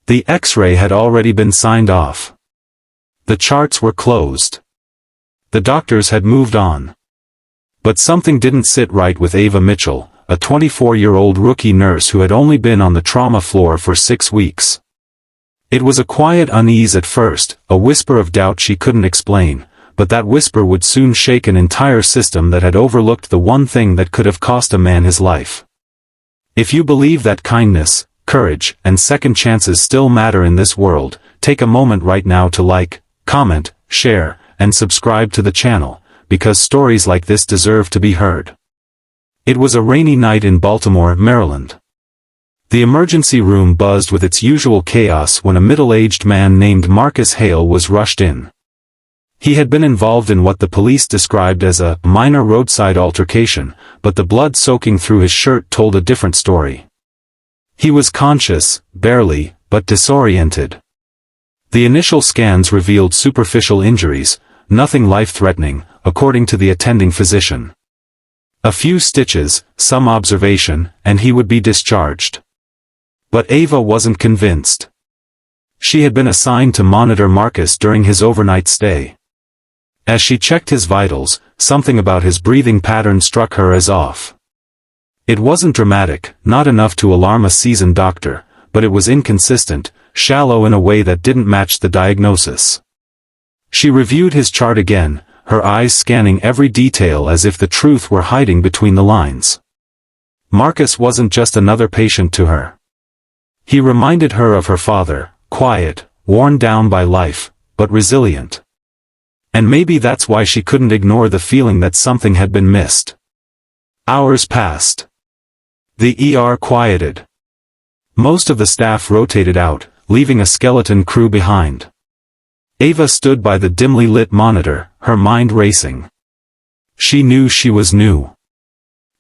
The X-ray had already been signed off. The charts were closed. The doctors had moved on. But something didn't sit right with Ava Mitchell, a 24-year-old rookie nurse who had only been on the trauma floor for 6 weeks. It was a quiet unease at first, a whisper of doubt she couldn't explain, but that whisper would soon shake an entire system that had overlooked the one thing that could have cost a man his life. If you believe that kindness, courage, and second chances still matter in this world, take a moment right now to like, comment, share, and subscribe to the channel, because stories like this deserve to be heard. It was a rainy night in Baltimore, Maryland. The emergency room buzzed with its usual chaos when a middle-aged man named Marcus Hale was rushed in. He had been involved in what the police described as a minor roadside altercation, but the blood soaking through his shirt told a different story. He was conscious, barely, but disoriented. The initial scans revealed superficial injuries, nothing life-threatening, according to the attending physician. A few stitches, some observation, and he would be discharged. But Ava wasn't convinced. She had been assigned to monitor Marcus during his overnight stay. As she checked his vitals, something about his breathing pattern struck her as off. It wasn't dramatic, not enough to alarm a seasoned doctor, but it was inconsistent, shallow in a way that didn't match the diagnosis. She reviewed his chart again, her eyes scanning every detail as if the truth were hiding between the lines. Marcus wasn't just another patient to her. He reminded her of her father, quiet, worn down by life, but resilient. And maybe that's why she couldn't ignore the feeling that something had been missed. Hours passed. The ER quieted. Most of the staff rotated out, leaving a skeleton crew behind. Ava stood by the dimly lit monitor, her mind racing. She knew she was new.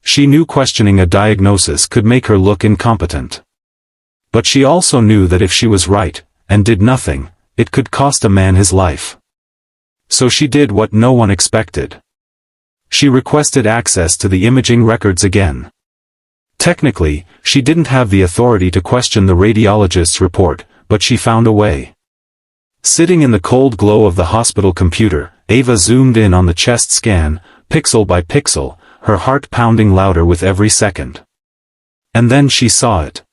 She knew questioning a diagnosis could make her look incompetent. But she also knew that if she was right, and did nothing, it could cost a man his life. So she did what no one expected. She requested access to the imaging records again. Technically, she didn't have the authority to question the radiologist's report, but she found a way. Sitting in the cold glow of the hospital computer, Ava zoomed in on the chest scan, pixel by pixel, her heart pounding louder with every second. And then she saw it.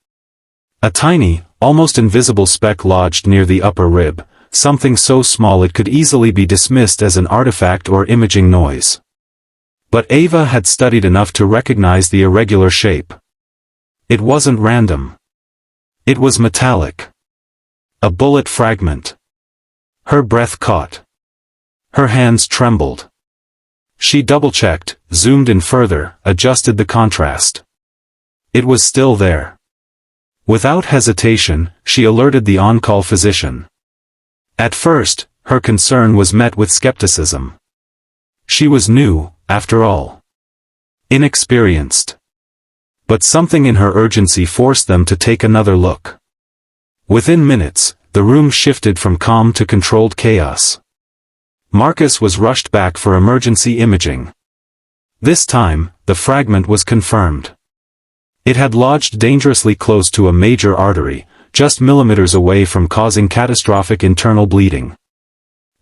A tiny, almost invisible speck lodged near the upper rib, something so small it could easily be dismissed as an artifact or imaging noise. But Ava had studied enough to recognize the irregular shape. It wasn't random. It was metallic. A bullet fragment. Her breath caught. Her hands trembled. She double-checked, zoomed in further, adjusted the contrast. It was still there. Without hesitation, she alerted the on-call physician. At first, her concern was met with skepticism. She was new, after all. Inexperienced. But something in her urgency forced them to take another look. Within minutes, the room shifted from calm to controlled chaos. Marcus was rushed back for emergency imaging. This time, the fragment was confirmed. It had lodged dangerously close to a major artery, just millimeters away from causing catastrophic internal bleeding.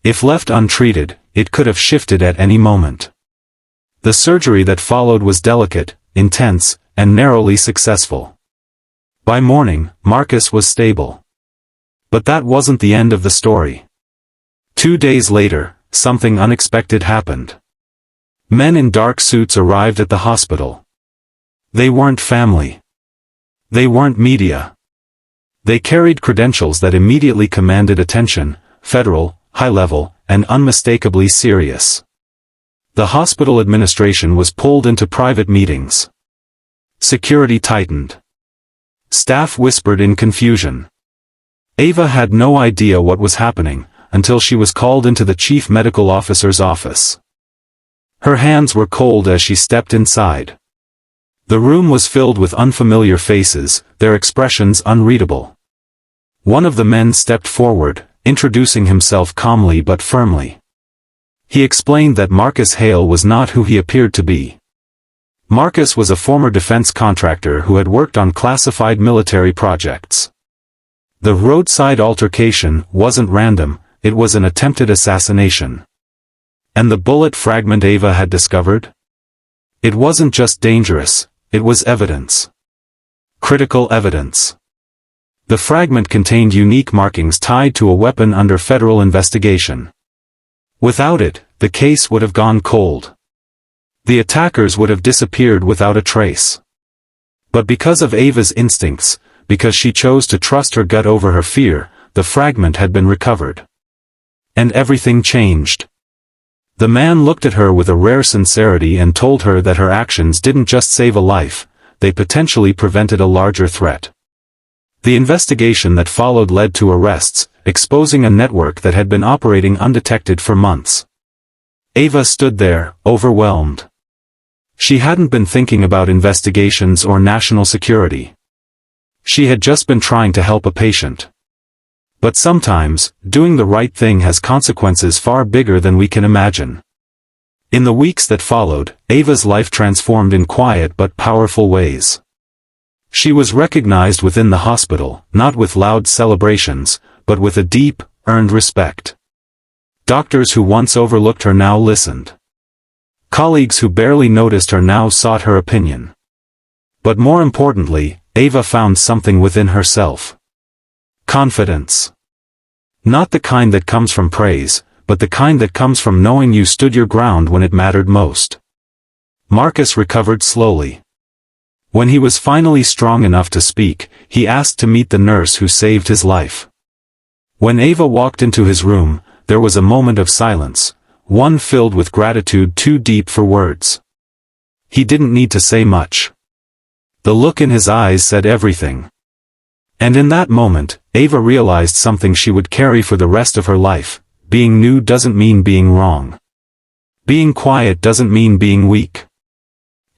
If left untreated, it could have shifted at any moment. The surgery that followed was delicate, intense, and narrowly successful. By morning, Marcus was stable. But that wasn't the end of the story. 2 days later, something unexpected happened. Men in dark suits arrived at the hospital. They weren't family. They weren't media. They carried credentials that immediately commanded attention, federal, high-level, and unmistakably serious. The hospital administration was pulled into private meetings. Security tightened. Staff whispered in confusion. Ava had no idea what was happening, until she was called into the chief medical officer's office. Her hands were cold as she stepped inside. The room was filled with unfamiliar faces, their expressions unreadable. One of the men stepped forward, introducing himself calmly but firmly. He explained that Marcus Hale was not who he appeared to be. Marcus was a former defense contractor who had worked on classified military projects. The roadside altercation wasn't random, it was an attempted assassination. And the bullet fragment Ava had discovered? It wasn't just dangerous, it was evidence. Critical evidence. The fragment contained unique markings tied to a weapon under federal investigation. Without it, the case would have gone cold. The attackers would have disappeared without a trace. But because of Ava's instincts, because she chose to trust her gut over her fear, the fragment had been recovered. And everything changed. The man looked at her with a rare sincerity and told her that her actions didn't just save a life, they potentially prevented a larger threat. The investigation that followed led to arrests, exposing a network that had been operating undetected for months. Ava stood there, overwhelmed. She hadn't been thinking about investigations or national security. She had just been trying to help a patient. But sometimes, doing the right thing has consequences far bigger than we can imagine. In the weeks that followed, Ava's life transformed in quiet but powerful ways. She was recognized within the hospital, not with loud celebrations, but with a deep, earned respect. Doctors who once overlooked her now listened. Colleagues who barely noticed her now sought her opinion. But more importantly, Ava found something within herself. Confidence. Not the kind that comes from praise, but the kind that comes from knowing you stood your ground when it mattered most. Marcus recovered slowly. When he was finally strong enough to speak, he asked to meet the nurse who saved his life. When Ava walked into his room, there was a moment of silence, one filled with gratitude too deep for words. He didn't need to say much. The look in his eyes said everything. And in that moment, Ava realized something she would carry for the rest of her life. Being new doesn't mean being wrong. Being quiet doesn't mean being weak.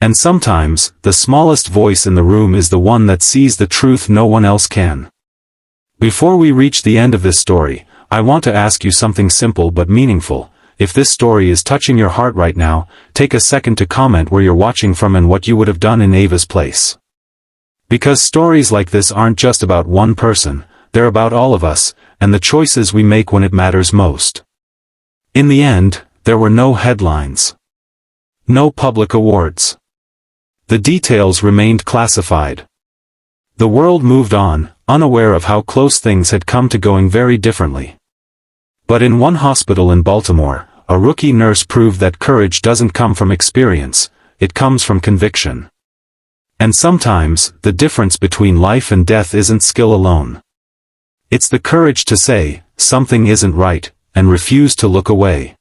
And sometimes, the smallest voice in the room is the one that sees the truth no one else can. Before we reach the end of this story, I want to ask you something simple but meaningful. If this story is touching your heart right now, take a second to comment where you're watching from and what you would have done in Ava's place. Because stories like this aren't just about one person, they're about all of us, and the choices we make when it matters most. In the end, there were no headlines. No public awards. The details remained classified. The world moved on, unaware of how close things had come to going very differently. But in one hospital in Baltimore, a rookie nurse proved that courage doesn't come from experience, it comes from conviction. And sometimes, the difference between life and death isn't skill alone. It's the courage to say, something isn't right, and refuse to look away.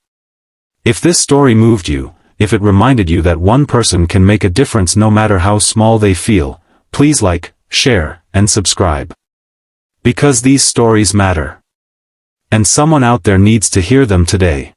If this story moved you, if it reminded you that one person can make a difference no matter how small they feel, please like, share, and subscribe. Because these stories matter. And someone out there needs to hear them today.